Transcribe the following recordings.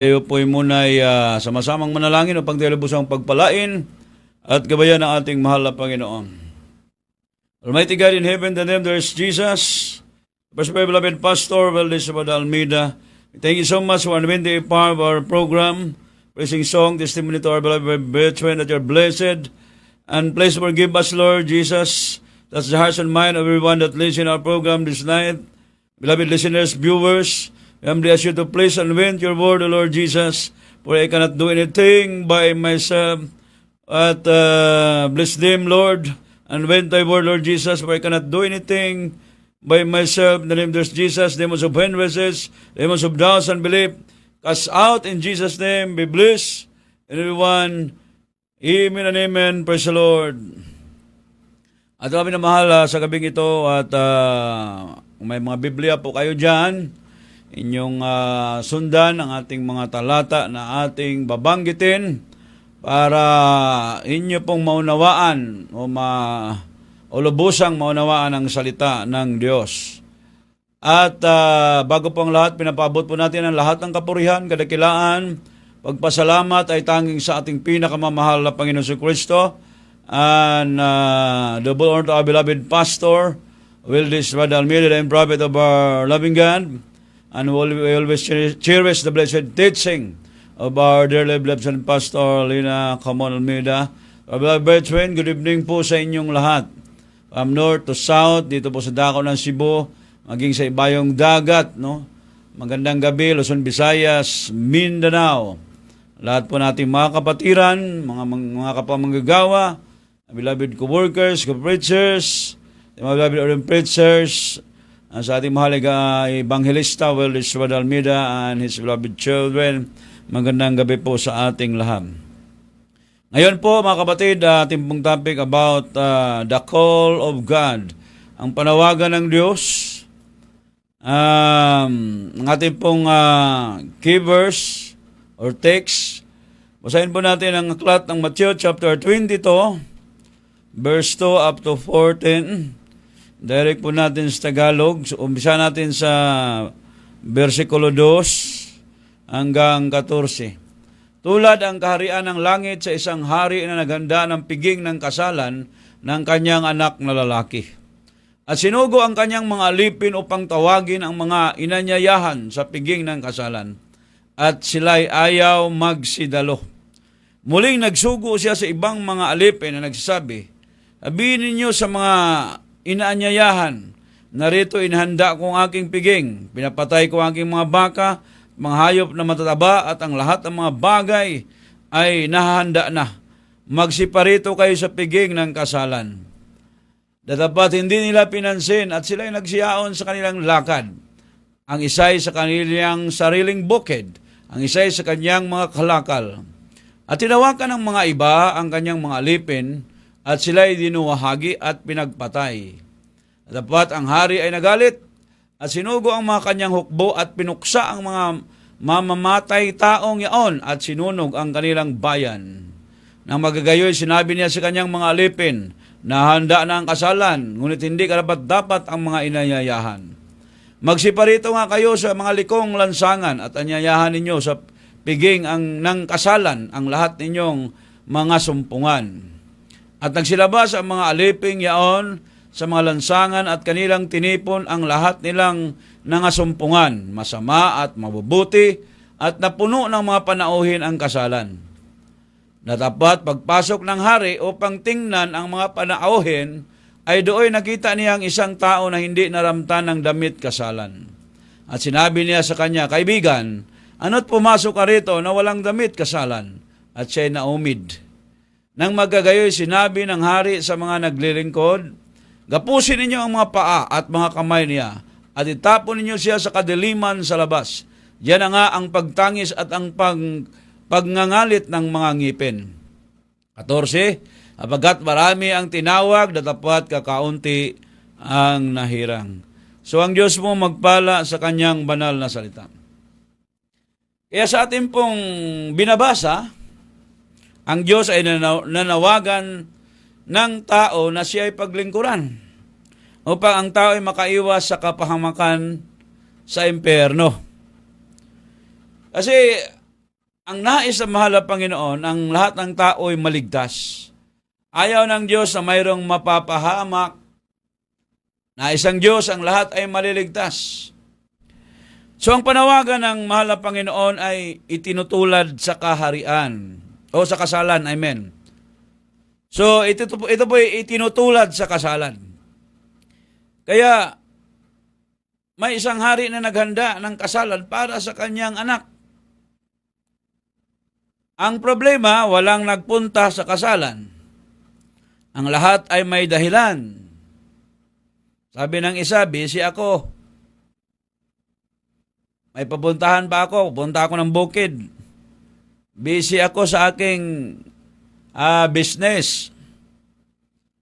Tayo po'y muna'y sama-samang manalangin upang tayo lubusang pagpalain at gabayan ng ating mahal na Panginoon. Almighty God in heaven, the name there is Jesus. First, my beloved Pastor Valdez Almeida. Thank you so much for unwinding part of our program. Praising song, testimony to our beloved brethren that you're blessed. And please forgive us, Lord Jesus. That's the hearts and mind of everyone that listens in our program this night. Beloved listeners, viewers, I humbly ask you to please unwind your word, O Lord Jesus, for I cannot do anything by myself. But bless them, Lord, unwind thy word, Lord Jesus, for I cannot do anything by myself. In the name of Jesus, demons of hindrances, demons of doubts and belief, cast out in Jesus' name, be blessed. And everyone, amen and amen. Praise the Lord. At kami na mahal sa gabing ito at may mga Biblia po kayo dyan, inyong sundan ang ating mga talata na ating babanggitin para inyo pong maunawaan o lubusang maunawaan ang salita ng Diyos. At bago po ang lahat, pinapabot po natin ang lahat ng kapurihan, kadakilaan, pagpasalamat ay tanging sa ating pinakamamahal na Panginoon si Kristo. And double honor to our beloved Pastor Valdez Almeida, and prophet of our loving God. And we always cherish the blessed teaching of our dearly beloved Pastor Lina Camon Almeida. Our beloved brethren, good evening po sa inyong lahat. From north to south, dito po sa dako ng Cebu, maging sa ibayong dagat, no? Magandang gabi, Luzon, Visayas, Mindanao. Lahat po nating mga kapatiran, mga kapamanggagawa, beloved co-workers, co-preachers, mga beloved preachers, sa ating mahalaga Evangelista Valdez Almeida and his beloved children. Magandang gabi po sa ating lahat. Ngayon po mga kapatid, ating pong topic about the call of God, ang panawagan ng Diyos. Ang ating pong key verse or text, basahin po natin ang aklat ng Matthew chapter 22, verse 2 up to 14. Direct po natin sa Tagalog. So, umpisa natin sa versikulo 2 hanggang 14. Tulad ang kaharian ng langit sa isang hari na naghanda ng piging ng kasalan ng kanyang anak na lalaki. At sinugo ang kanyang mga alipin upang tawagin ang mga inanyayahan sa piging ng kasalan. At sila'y ayaw magsidalo. Muling nagsugo siya sa ibang mga alipin na nagsasabi, sabihin ninyo sa mga inaanyayahan, narito inhanda ko ang aking piging, pinapatay ko ang aking mga baka, mga hayop na matataba at ang lahat ng mga bagay ay nahahanda na. Magsiparito kayo sa piging ng kasalan. Datapat hindi nila pinansin at sila'y nagsiyaon sa kanilang lakad. Ang isa'y sa kanilang sariling bukid, ang isa'y sa kanyang mga kalakal. At tinawakan ng mga iba ang kanyang mga alipin, at sila'y dinuwahagi at pinagpatay. Dapat ang hari ay nagalit at sinugo ang mga kanyang hukbo at pinuksa ang mga mamamatay taong yaon at sinunog ang kanilang bayan. Nang magagayoy, sinabi niya sa kanyang mga alipin na handa na ang kasalan, ngunit hindi karapat-dapat ang mga inanyayahan. Magsiparito nga kayo sa mga likong lansangan at anyayahan ninyo sa piging ng kasalan ang lahat ninyong mga sumpungan. At nagsilabas ang mga aliping yaon sa mga lansangan at kanilang tinipon ang lahat nilang nangasumpungan, masama at mabubuti, at napuno ng mga panauhin ang kasalan. Natapat pagpasok ng hari upang tingnan ang mga panauhin, ay doon nakita niya ang isang tao na hindi naramtan ng damit kasalan. At sinabi niya sa kanya, kaibigan, ano't pumasok ka rito na walang damit kasalan? At siya'y naumid. Nang magagayoy, sinabi ng hari sa mga naglilingkod, gapusin ninyo ang mga paa at mga kamay niya, at itapon ninyo siya sa kadiliman sa labas. Yan na nga ang pagtangis at ang pagngangalit ng mga ngipin. 14, apagat marami ang tinawag, datapat kakaunti ang nahirang. So ang Diyos mo magpala sa kanyang banal na salita. Kaya sa atin pong binabasa, ang Diyos ay nanawagan ng tao na siya ay paglingkuran upang ang tao ay makaiwas sa kapahamakan sa impyerno. Kasi ang nais ng mahal na Panginoon, ang lahat ng tao ay maligtas. Ayaw ng Diyos na mayroong mapapahamak. Nais ng Diyos ang lahat ay maliligtas. So ang panawagan ng mahal na Panginoon ay itinutulad sa kaharian o sa kasalan, amen. So ito po ay itinutulad sa kasalan. Kaya may isang hari na naghanda ng kasalan para sa kanyang anak. Ang problema, walang nagpunta sa kasalan. Ang lahat ay may dahilan. Sabi ng isa, busy ako. May papuntahan pa ako. Punta ako ng bukid. Busy ako sa aking business.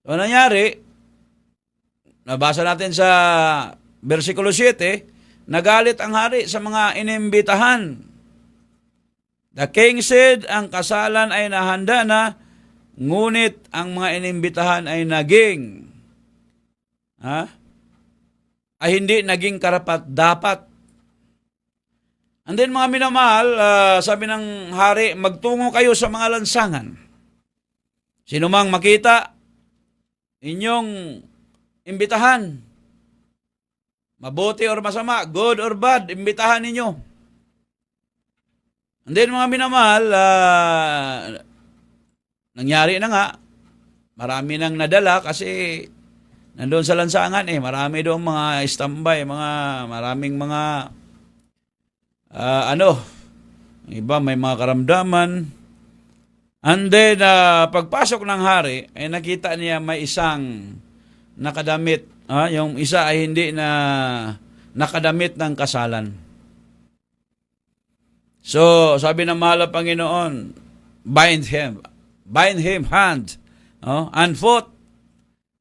So, nangyari, nabasa natin sa versikulo 7, nagalit ang hari sa mga inimbitahan. The king said, ang kasalan ay nahanda na, ngunit ang mga inimbitahan ay hindi naging karapat-dapat. And then mga minamahal, sabi ng hari, magtungo kayo sa mga lansangan. Sino mang makita, inyong imbitahan. Mabuti or masama, good or bad, imbitahan ninyo. And then mga minamahal, nangyari na nga, marami nang nadala kasi nandun sa lansangan marami doon mga standby, maraming mga iba may mga karamdaman. And then, pagpasok ng hari, ay nakita niya may isang nakadamit. Yung isa ay hindi na nakadamit ng kasalan. So, sabi ng mahal na Panginoon, bind him hand and foot.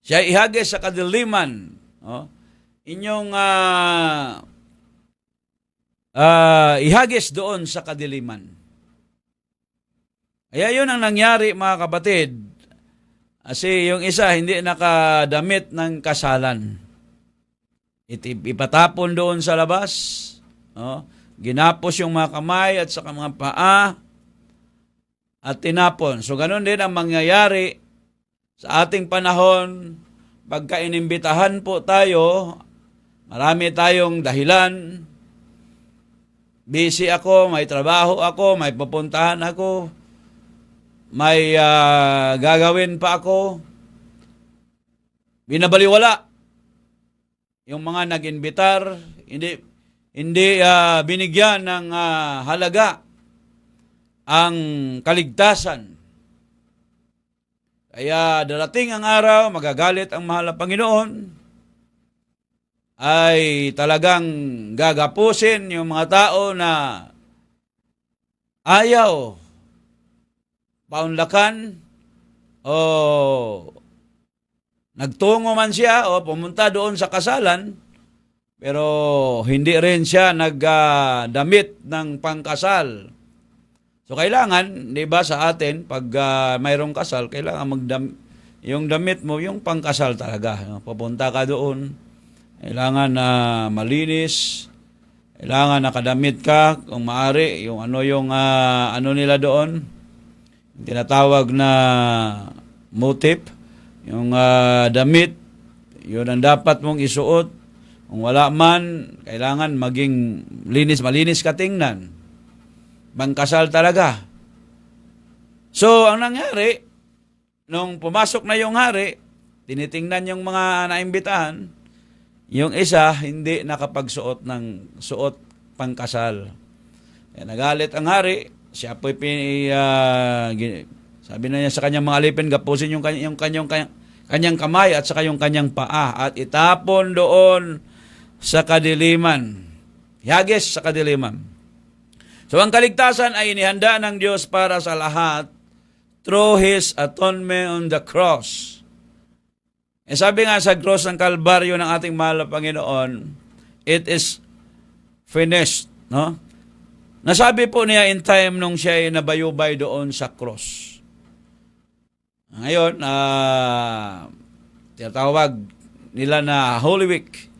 Siya ihagis sa kadiliman. Inyong ihagis doon sa kadiliman. Kaya yun ang nangyari mga kapatid. Kasi yung isa hindi nakadamit ng kasalan. Ipatapon doon sa labas. Ginapos yung mga kamay at saka mga paa. At tinapon. So ganun din ang mangyayari sa ating panahon. Pagka inimbitahan po tayo, marami tayong dahilan. Busy ako, may trabaho ako, may pupuntahan ako, may gagawin pa ako. Binabaliwala yung mga nag-inbitar, hindi binigyan ng halaga ang kaligtasan. Kaya darating ang araw, magagalit ang mahal na Panginoon, ay talagang gagapusin yung mga tao na ayaw paunlakan o nagtungo man siya o pumunta doon sa kasalan, pero hindi rin siya nagdamit ng pangkasal. So kailangan, di ba sa atin, pag mayroong kasal, kailangan yung damit mo, yung pangkasal talaga. Pupunta ka doon. Kailangan na malinis, kailangan nakadamit ka, kung maaari, yung ano nila doon, yung tinatawag na motif, yung damit, yun ang dapat mong isuot. Kung wala man, kailangan maging malinis ka tingnan. Bangkasal talaga. So, ang nangyari, nung pumasok na yung hari, tinitingnan yung mga naimbitahan, yung isa, hindi nakapagsuot ng suot pangkasal. Kaya nagalit ang hari, siya po'y sabi na niya sa kanyang mga alipin, gapusin yung kanyang kamay at saka yung kanyang paa at itapon doon sa kadiliman. Ihagis sa kadiliman. So ang kaligtasan ay inihanda ng Diyos para sa lahat through His atonement on the cross. Sabi nga sa cross ng Kalbaryo ng ating mahal na Panginoon, it is finished. No? Nasabi po niya in time nung siya ay nabayubay doon sa cross. Ngayon, tinatawag nila na Holy Week.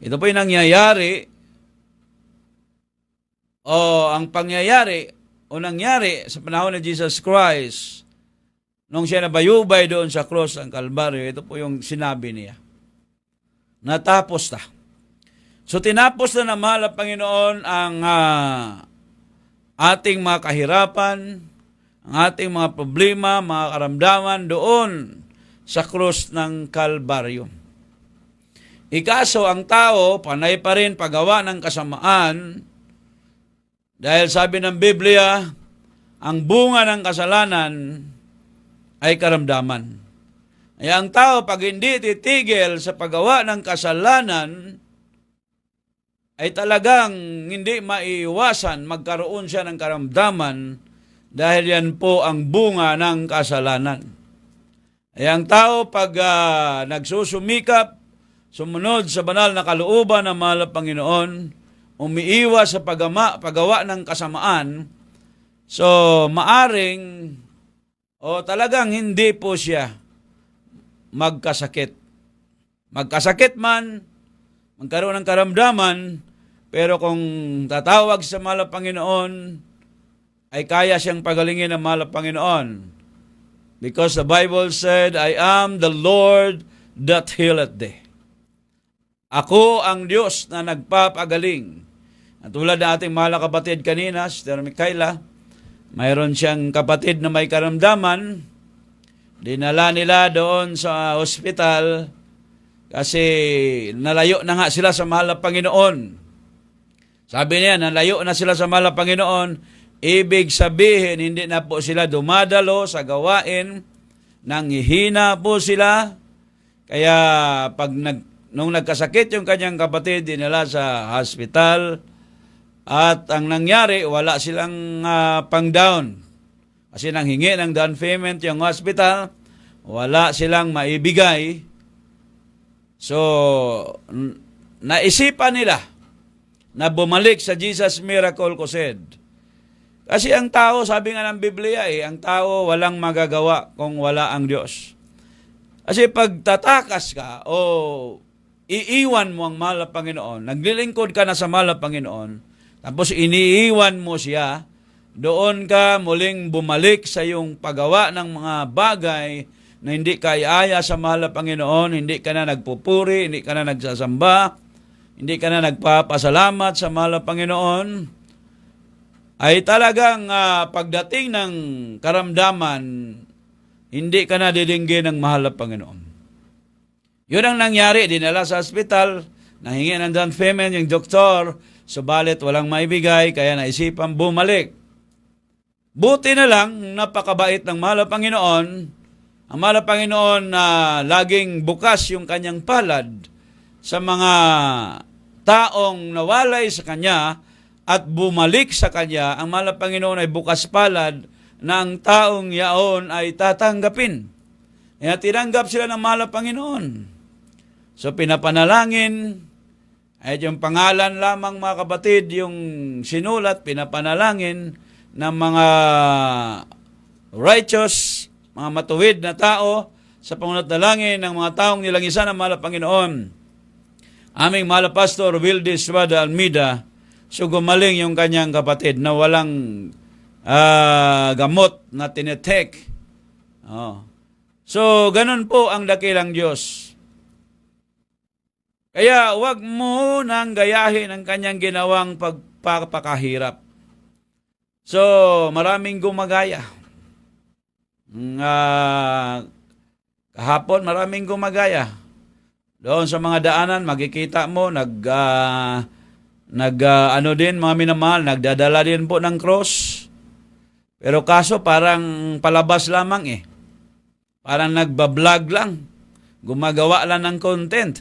Ito po yung nangyayari, ang pangyayari o nangyari sa panahon ni Jesus Christ, nung siya nabayubay doon sa cross ng Kalbaryo, ito po yung sinabi niya. Natapos na. So tinapos na ng mahal na Panginoon ang ating mga kahirapan, ang ating mga problema, mga karamdaman doon sa krus ng Kalbaryo. Ikaso ang tao, panay pa rin paggawa ng kasamaan dahil sabi ng Biblia, ang bunga ng kasalanan ay karamdaman. Ay ang tao pag hindi titigil sa paggawa ng kasalanan, ay talagang hindi maiiwasan magkaroon siya ng karamdaman dahil yan po ang bunga ng kasalanan. Ay ang tao pag nagsusumikap, sumunod sa banal na kalooban ng mahal na Panginoon, umiiwas sa paggawa ng kasamaan, so maaring o talagang hindi po siya magkasakit. Magkasakit man, magkaroon ng karamdaman, pero kung tatawag sa mahal na Panginoon, ay kaya siyang pagalingin ng mahal na Panginoon. Because the Bible said, I am the Lord that healeth thee. Ako ang Diyos na nagpapagaling. At tulad ng ating mahal na kapatid kanina, Sister Micaela, mayroon siyang kapatid na may karamdaman, dinala nila doon sa hospital, kasi nalayo na nga sila sa mahal na Panginoon. Sabi niya, nalayo na sila sa mahal na Panginoon, ibig sabihin, hindi na po sila dumadalo sa gawain, nanghihina po sila. Kaya nung nagkasakit yung kanyang kapatid, dinala sa hospital, at ang nangyari, wala silang pang-down. Kasi nanghingi ng down payment yung hospital, wala silang maibigay. So, naisipan nila na bumalik sa Jesus Miracle Crusade. Kasi ang tao, sabi nga ng Biblia, ang tao walang magagawa kung wala ang Diyos. Kasi pag tatakas ka o iiwan mo ang mahal na Panginoon, naglilingkod ka na sa mahal na Panginoon, tapos iniiwan mo siya, doon ka muling bumalik sa iyong paggawa ng mga bagay na hindi ka iaya sa mahal na Panginoon, hindi ka na nagpupuri, hindi ka na nagsasamba, hindi ka na nagpapasalamat sa mahal na Panginoon, ay talagang pagdating ng karamdaman, hindi ka na didinggin ng mahal na Panginoon. Yun ang nangyari, dinala sa hospital, nahingi ng down payment yung doktor, subalit walang maibigay, kaya naisipan bumalik. Buti na lang, napakabait ng mahal na Panginoon. Ang mahal na Panginoon na laging bukas yung kanyang palad sa mga taong nawalay sa Kanya at bumalik sa Kanya. Ang mahal na Panginoon ay bukas palad na ang taong yaon ay tatanggapin. Kaya tinanggap sila ng mahal na Panginoon. So pinapanalangin, ay yung pangalan lamang mga kapatid, yung sinulat, pinapanalangin ng mga righteous, mga matuwid na tao sa pangunat-dalangin ng mga taong nilangisan ng mahal na Panginoon. Aming mahal na Pastor Wildy Suada Almeida, so gumaling yung kanyang kapatid na walang gamot na tinetek. So, ganun po ang dakilang Diyos. Kaya huwag mo nang gayahin ang kanyang ginawang pagpapakahirap. So, maraming gumagaya. Kahapon, maraming gumagaya. Doon sa mga daanan, makikita mo, mga minamahal, nagdadala din po ng cross. Pero kaso, parang palabas lamang Parang nagbablog lang. Gumagawa lang ng content.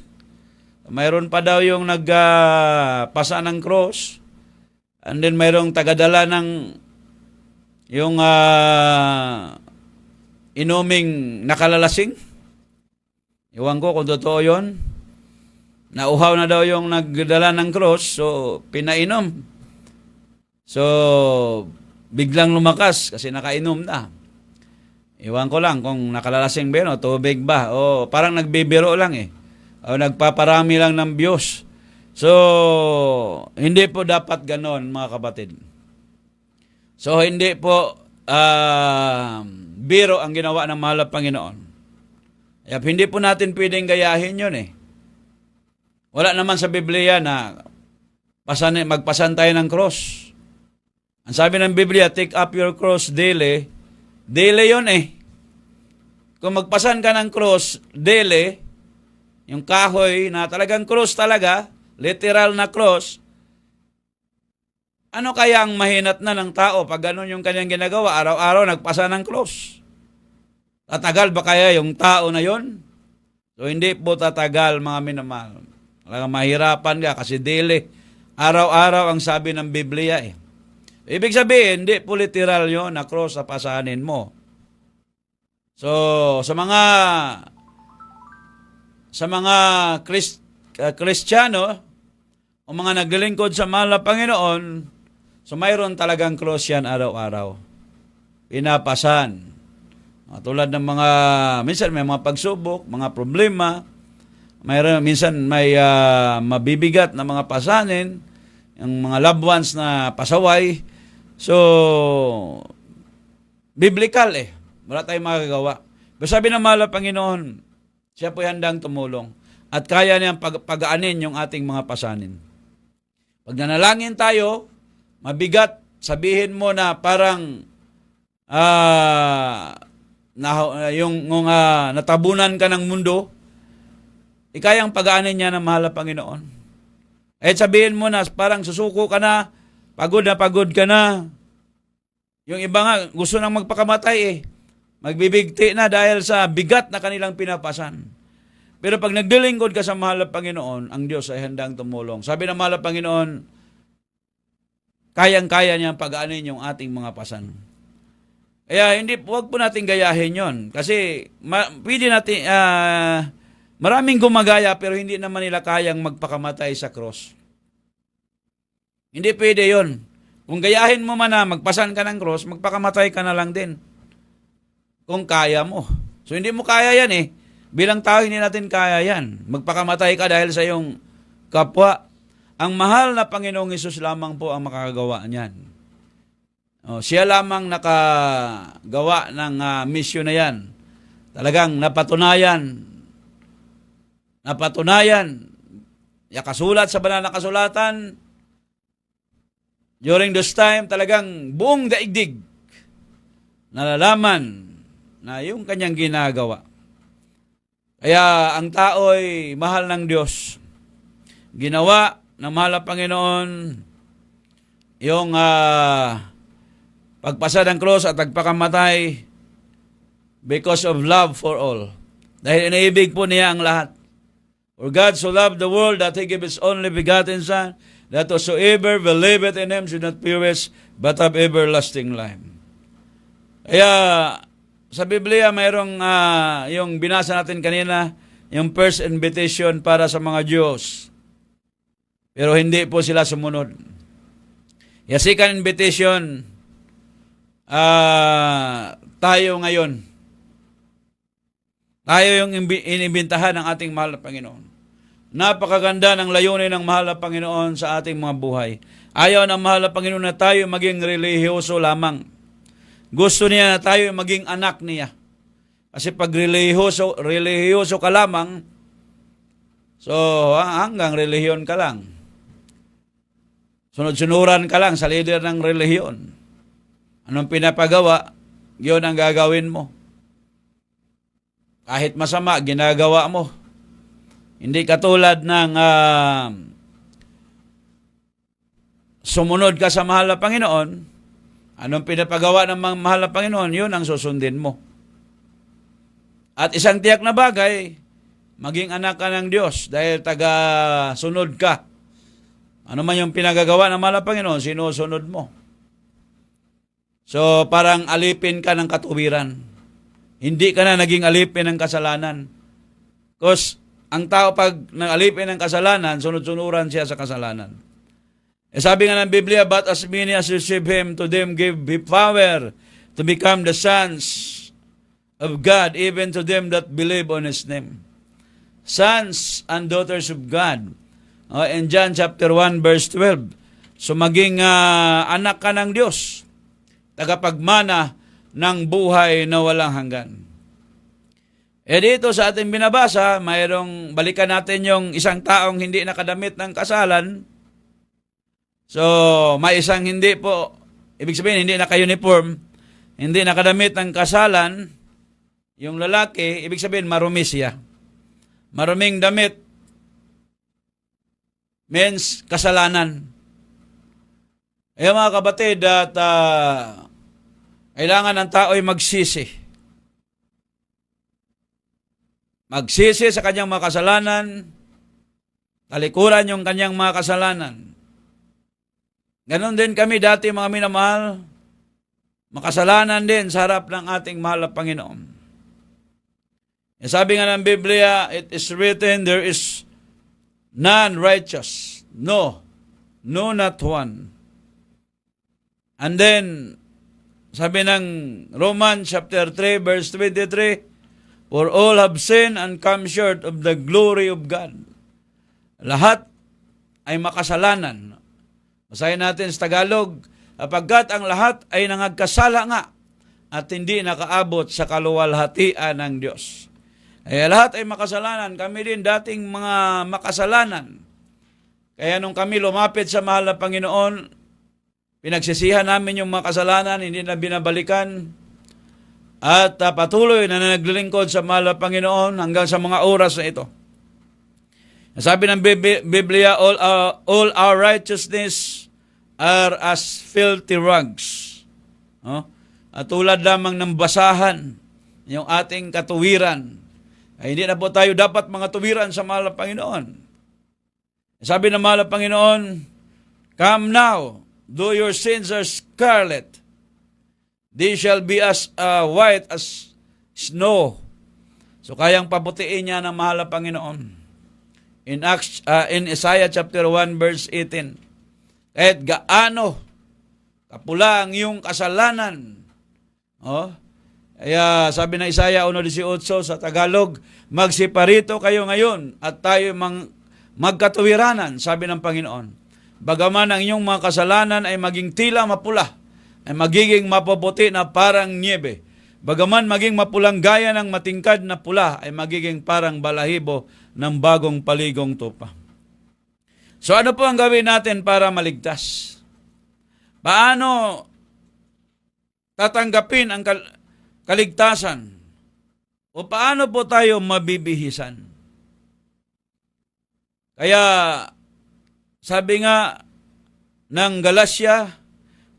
Mayroon pa daw yung nagpasa ng cross. And then mayroong tagadala ng yung inuming nakalalasing. Iwan ko kung totoo yun. Nauhaw na daw yung nagdala ng cross, so pinainom. So, biglang lumakas kasi nakainom na. Iwan ko lang kung nakalalasing ba yun o tubig ba. O parang nagbibiro lang O nagpaparami lang ng views. So, hindi po dapat ganon mga kapatid. So, hindi po biro ang ginawa ng mahal na Panginoon. Kaya hindi po natin pwedeng gayahin yun eh. Wala naman sa Biblia na magpasan tayo ng cross. Ang sabi ng Biblia, take up your cross daily. Daily yun eh. Kung magpasan ka ng cross daily, yung kahoy na talagang cross talaga, literal na cross, ano kaya ang mahinat na ng tao pag ganun yung kanyang ginagawa, araw-araw nagpasa ng cross? Tatagal ba kaya yung tao na yon? So hindi po tatagal, mga minamahal. Talagang mahirapan ka kasi daily, araw-araw ang sabi ng Biblia eh. Ibig sabihin, hindi po literal yun na cross sa pasanin mo. So, sa mga Kristiyano o mga naglilingkod sa mahal na Panginoon, so mayroon talagang cross yan araw-araw. Pinapasan. Tulad ng minsan may mga pagsubok, mga problema, minsan may mabibigat na mga pasanin, yung mga loved ones na pasaway. So, biblical eh. Wala tayong magagawa. Pero sabi ng mahal na Panginoon, siya po'y handang tumulong at kaya niyang pag-aanin yung ating mga pasanin. Pag nanalangin tayo, mabigat, sabihin mo na parang natabunan ka ng mundo, ikayang pag-aanin niya ng mahal na Panginoon. Eh sabihin mo na parang susuko ka na pagod ka na. Yung iba nga gusto nang magpakamatay eh. Magbibigti na dahil sa bigat na kanilang pinapasan. Pero pag nagdilingkod ka sa mahal na Panginoon, ang Diyos ay handang tumulong. Sabi ng mahal na Panginoon, kayang-kaya niyang pag-aanin yung ating mga pasan. Kaya huwag po natin gayahin yon. Kasi pwede natin, maraming gumagaya pero hindi naman nila kayang magpakamatay sa cross. Hindi pwede yon. Kung gayahin mo man na magpasan ka ng cross, magpakamatay ka na lang din. Kung kaya mo. So hindi mo kaya yan eh. Bilang tao, hindi natin kaya yan. Magpakamatay ka dahil sa iyong kapwa. Ang mahal na Panginoong Hesus lamang po ang makakagawa niyan. Siya lamang nakagawa ng misyon na yan. Talagang napatunayan, yakasulat sa banal na kasulatan, during this time, talagang buong daigdig nalalaman na yung kanyang ginagawa. Kaya ang tao'y mahal ng Diyos. Ginawa ng mahal na Panginoon yung pagpasa ng cross at pagpakamatay because of love for all. Dahil inaibig po niya ang lahat. For God so loved the world that He gave His only begotten Son, that whosoever believeth in Him should not perish, but have everlasting life. Kaya sa Biblia, mayroong yung binasa natin kanina, yung first invitation para sa mga Diyos. Pero hindi po sila sumunod. Yung second invitation, tayo ngayon. Tayo yung inimbitahan ng ating mahal na Panginoon. Napakaganda ng layunin ng mahal na Panginoon sa ating mga buhay. Ayaw ng mahal na Panginoon na tayo maging relihiyoso lamang. Gusto niya na tayo maging anak niya. Kasi pag relihiyoso ka lamang, so hanggang relihiyon ka lang. Sunod-sunuran ka lang sa leader ng relihiyon. Anong pinapagawa, yun ang gagawin mo. Kahit masama, ginagawa mo. Hindi katulad ng sumunod ka sa mahal na Panginoon. Anong pinapagawa ng mga mahal na Panginoon, yun ang susundin mo. At isang tiyak na bagay, maging anak ka ng Diyos dahil taga-sunod ka. Ano man yung pinagagawa ng mahal na Panginoon, sinusunod mo. So, parang alipin ka ng katuwiran. Hindi ka na naging alipin ng kasalanan. Because ang tao pag nang-alipin ng kasalanan, sunod-sunuran siya sa kasalanan. Sabi nga ng Biblia, but as many as receive Him, to them give power to become the sons of God, even to them that believe on His name. Sons and daughters of God. In John chapter 1 verse 12. So maging anak ka ng Diyos. tagapagmana ng buhay na walang hanggan. Dito sa ating binabasa, mayroong balikan natin yung isang taong hindi nakadamit ng kasalan. So, may isang hindi po, ibig sabihin hindi naka-uniform, hindi nakadamit ng kasalan, yung lalaki, ibig sabihin marumi siya. Maruming damit means kasalanan. Kaya mga kapatid, at kailangan ng tao ay magsisi. Magsisi sa kanyang mga kasalanan, talikuran yung kanyang mga kasalanan. Ganon din kami dati mga minamahal, makasalanan din sa harap ng ating mahal na Panginoon. Sabi nga ng Biblia, it is written, there is none righteous, no, not one. And then, sabi ng Romans chapter 3 verse 23, for all have sinned and come short of the glory of God. Lahat ay makasalanan. Basahin natin sa Tagalog, sapagkat ang lahat ay nangagkasala nga at hindi nakaabot sa kaluwalhatian ng Diyos. Kaya lahat ay makasalanan. Kami din dating mga makasalanan. Kaya nung kami lumapit sa mahal na Panginoon, pinagsisihan namin yung mga kasalanan, hindi na binabalikan. At patuloy na naglilingkod sa mahal na Panginoon hanggang sa mga oras na ito. Sabi ng Biblia, all our righteousness are as filthy rags. At tulad lamang ng basahan, yung ating katuwiran. Ay hindi na po tayo dapat mga tuwiran sa mahal na Panginoon. Sabi ng mahal na Panginoon, come now, though your sins are scarlet, they shall be as white as snow. So kayang paputiin niya ng mahal na Panginoon. In Isaiah chapter 1 verse 18. Kahit gaano kapula ang iyong kasalanan. Kaya sabi ng Isaiah 1:18 sa Tagalog, magsiparito kayo ngayon at tayo magkatuwiranan, sabi ng Panginoon. Bagaman ang inyong mga kasalanan ay maging tila mapula, ay magiging mapuputi na parang niebe. Bagaman maging mapulang gaya ng matingkad na pula, ay magiging parang balahibo ng bagong paligong tupa. So ano po ang gawin natin para maligtas? Paano tatanggapin ang kaligtasan? O paano po tayo mabibihisan? Kaya sabi nga ng Galatia,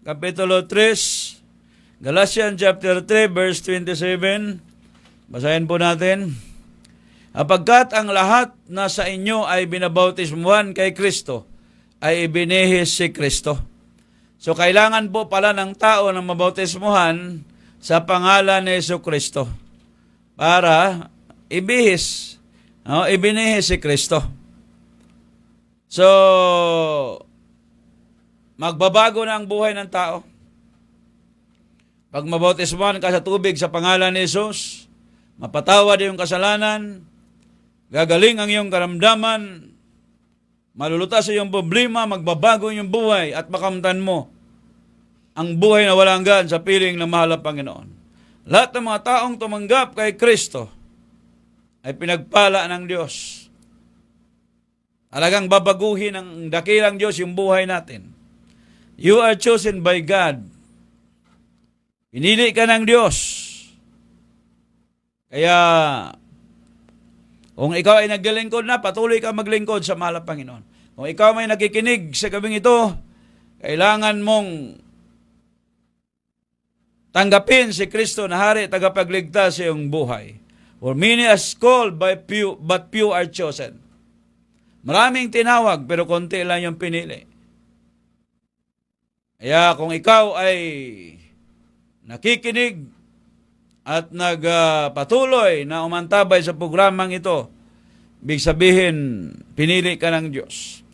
Kapitulo 3, Galatians chapter 3, verse 27, basahin po natin. Apagkat ang lahat na sa inyo ay binabautismuhan kay Kristo, ay ibinihis si Kristo. So kailangan po pala ng tao na mabautismuhan sa pangalan ni Yesu Kristo para ibihis, ibinihis si Kristo. So, magbabago na ang buhay ng tao. Pag mabautismuhan ka sa tubig sa pangalan ni Jesus, mapatawad yung kasalanan, gagaling ang iyong karamdaman, malulutas sa iyong problema, magbabago yung buhay at makamtan mo ang buhay na walang hanggan sa piling ng mahal na Panginoon. Lahat ng mga taong tumanggap kay Kristo ay pinagpala ng Diyos. Talagang babaguhin ng dakilang Diyos yung buhay natin. You are chosen by God. Pinili ka ng Diyos. Kaya, kung ikaw ay naglilingkod na, patuloy ka maglingkod sa mahal na Panginoon. Kung ikaw may nakikinig sa gabing ito, kailangan mong tanggapin si Kristo na hari tagapagligtas sa iyong buhay. For many are called by few, but few are chosen. Maraming tinawag, pero konti lang yung pinili. Kaya kung ikaw ay nakikinig at nagpatuloy na umantabay sa programang ito, ibig sabihin, pinili ka ng Diyos.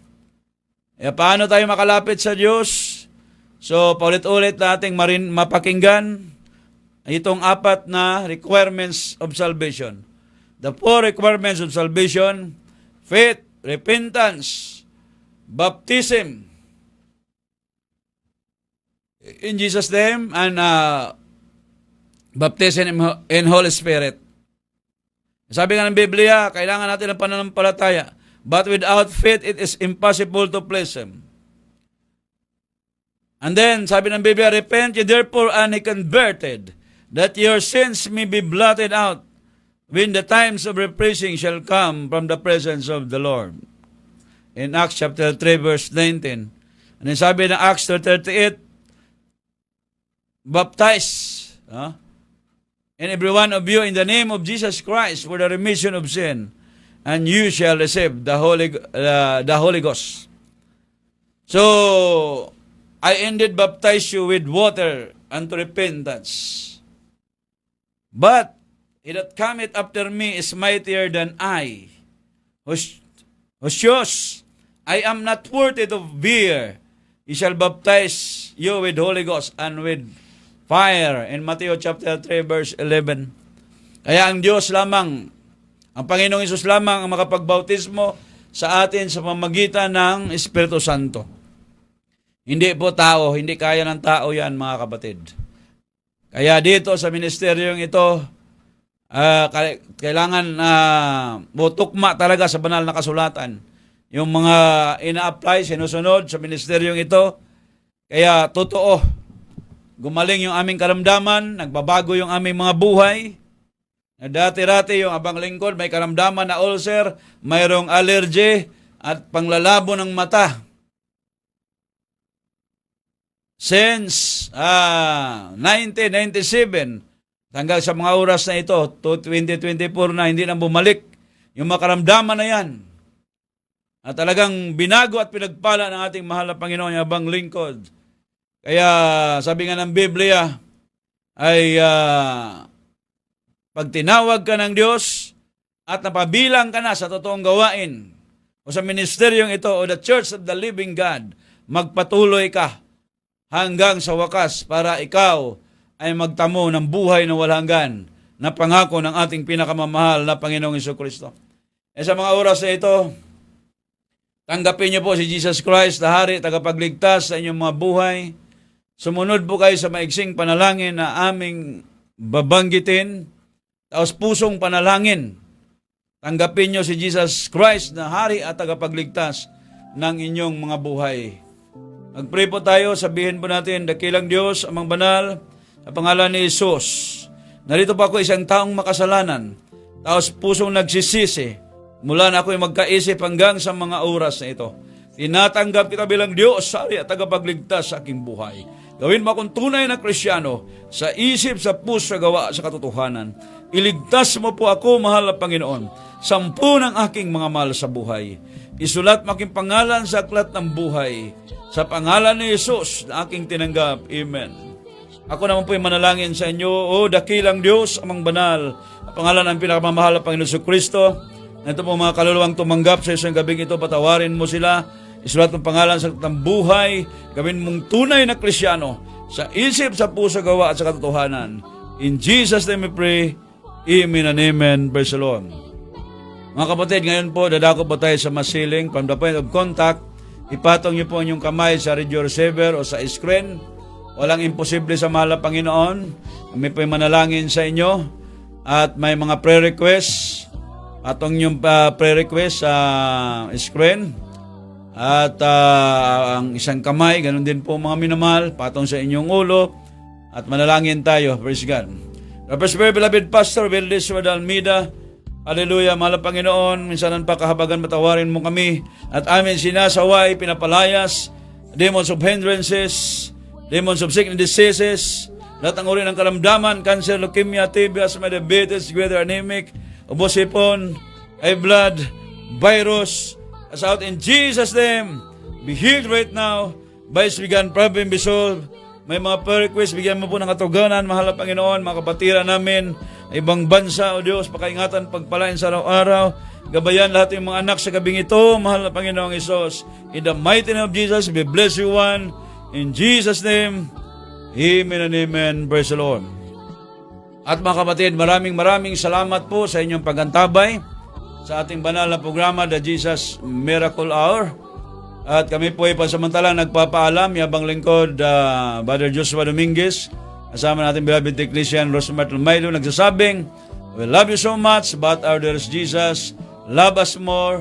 Kaya paano tayo makalapit sa Diyos? So, paulit-ulit nating mapakinggan itong 4 na requirements of salvation. The 4 requirements of salvation: faith, repentance, baptism, in Jesus' name and baptism in Holy Spirit. Sabi nga ng Biblia, kailangan natin ng pananampalataya. But without faith, it is impossible to please Him. And then, sabi ng Biblia, repent ye therefore and be converted, that your sins may be blotted out, when the times of refreshing shall come from the presence of the Lord. In Acts chapter 3, verse 19. And then sabi ng Acts 38, baptize and every one of you in the name of Jesus Christ for the remission of sin, and you shall receive the Holy Ghost. So, I indeed baptize you with water unto repentance. But he that cometh after me is mightier than I, whose shoes I am not worthy to bear. He shall baptize you with Holy Ghost and with fire. In Matthew chapter 3, verse 11. Kaya ang Diyos lamang, ang Panginoong Hesus lamang ang makapagbautismo sa atin sa pamamagitan ng Espiritu Santo. Hindi po tao, hindi kaya ng tao yan, mga kapatid. Kaya dito sa ministeryong ito, kailangan tukma talaga sa banal na kasulatan. Yung mga ina-apply, sinusunod sa ministeryong ito, kaya totoo, gumaling yung aming karamdaman, nagbabago yung aming mga buhay. Dati-rati yung abang lingkod, may karamdaman na ulcer, mayroong allergy, at panglalabo ng mata. Since 1997, hanggang sa mga oras na ito, 2024 na, hindi na bumalik yung makaramdaman na yan. At talagang binago at pinagpala ng ating mahal na Panginoon yung abang lingkod. Kaya sabi nga ng Biblia, ay pag tinawag ka ng Diyos at napabilang ka na sa totoong gawain o sa ministeryong ito o the Church of the Living God, magpatuloy ka hanggang sa wakas para ikaw ay magtamo ng buhay na walang hanggan na pangako ng ating pinakamamahal na Panginoong Jesucristo. Sa mga oras na ito, tanggapin niyo po si Jesus Christ na Hari, tagapagligtas sa inyong mga buhay. Sumunod po kayo sa maiksing panalangin na aming babanggitin, taos pusong panalangin. Tanggapin niyo si Jesus Christ na Hari at tagapagligtas ng inyong mga buhay. Mag-pray po tayo, sabihin po natin, dakilang Diyos, amang banal, sa pangalan ni Jesus, narito pa ako isang taong makasalanan, taos pusong nagsisisi, mula na ako'y magkaisip hanggang sa mga oras na ito. Tinatanggap kita bilang Diyos, Hari at tagapagligtas sa aking buhay. Gawin mo akong tunay na Kristiyano sa isip, sa puso, sa gawa, sa katotohanan. Iligtas mo po ako, mahal na Panginoon, 10 ng aking mga mahal sa buhay. Isulat mo aking pangalan sa aklat ng buhay. Sa pangalan ni Jesus na aking tinanggap. Amen. Ako naman po'y manalangin sa inyo, O dakilang Diyos, amang banal, ang pangalan ng pinakamamahal na Panginoon Jesucristo. Ito po mga kaluluwang tumanggap sa isang gabing ito, patawarin mo sila. Isulat mong pangalan sa aklat ng buhay. Gawin mong tunay na Kristiyano sa isip, sa puso, gawa at sa katotohanan. In Jesus' name we pray. Amen and amen. Praise the Lord. Mga kapatid, ngayon po, dadako po tayo sa masiling. From the point of contact, ipatong niyo po inyong kamay sa radio receiver o sa screen. Walang imposible sa mahal na Panginoon. Kami po'y manalangin sa inyo. At may mga prayer requests. Patong yung prayer request sa screen. At ang isang kamay, ganun din po mga minamahal, patong sa inyong ulo. At manalangin tayo. Praise God. The first very beloved Pastor Valdez Almeida. Hallelujah, mahal na Panginoon. Minsanan pa kahabagan, matawarin mo kami. At amin sinasaway, pinapalayas, demons of hindrances, demons of sickness, diseases, lahat ng uri ng karamdaman, cancer, leukemia, TB, asthma, diabetes, greater anemic, obosipon, high blood, virus, as out in Jesus' name, be healed right now, vice began, problem be solved. May mga prayer request, bigyan mo po ng katuganan, mahal na Panginoon, mga kapatiran namin, ibang bansa, O Diyos, pakaingatan, pagpalain sa araw-araw, gabayan lahat ng mga anak sa gabing ito, mahal na Panginoong Isos. In the mighty name of Jesus, we bless you one. In Jesus' name, amen and amen. Praise the Lord. At mga kapatid, maraming salamat po sa inyong pagantabay sa ating banal na programa, The Jesus Miracle Hour. At kami po ay pansamantalang nagpapaalam, yabang lingkod, Brother Joshua Dominguez, kasama natin beloved technician Rosemar Talmaylo, nagsasabing, we love you so much, but our dearest Jesus, love us more,